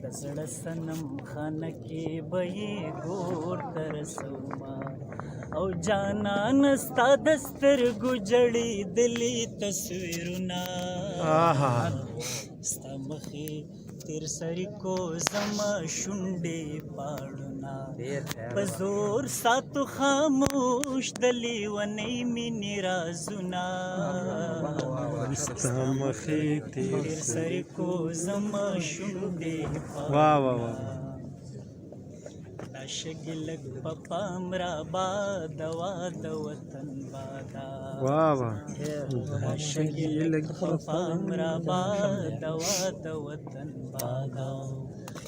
د زړه صنم خانه کې به یې ګور ته رسومه او جانان ستا د سترګو جړېدلي تصویرونه ستا مخې تیر سری کو زما شونډې پاړونه په زور ساتو خاموش د لیونۍ مینې رازونه ستا مخې تیر سری کو زما شونډې پاړونه دا شګې لږ په پام را باده وا د وطن بادا دا شګې لږ په پام را باده وا د وطن بادا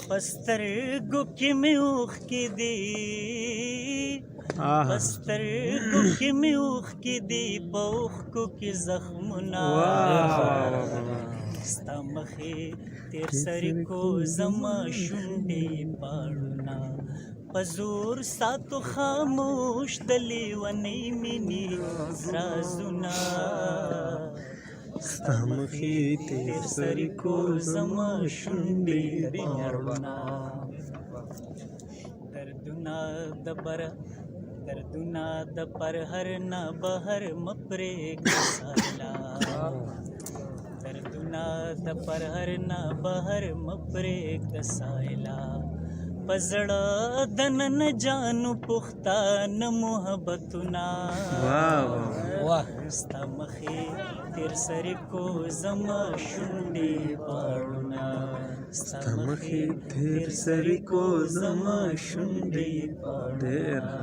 په سترګو کې مې اوښکې دي په سترګو کې مې اوښکې دي په اوښکو کې زخمونه ستا مخې تیر سری کو زما شونډې پاړونه په زور ساتو خاموش د لیونۍ مینې رازونه ستا مخې تیر سری کو زما شونډې پاړونه دردونه د پر هر نه بهر مپرېږده سایلا دردونه د پر هر نه بهر مپرېږده سایلا په زړه دننه جانو پختانه محبتونه ستا مخې تیر سری کو زما شونډې پاړونه ستا مخې تیر سری کو زما شونډې پاړونه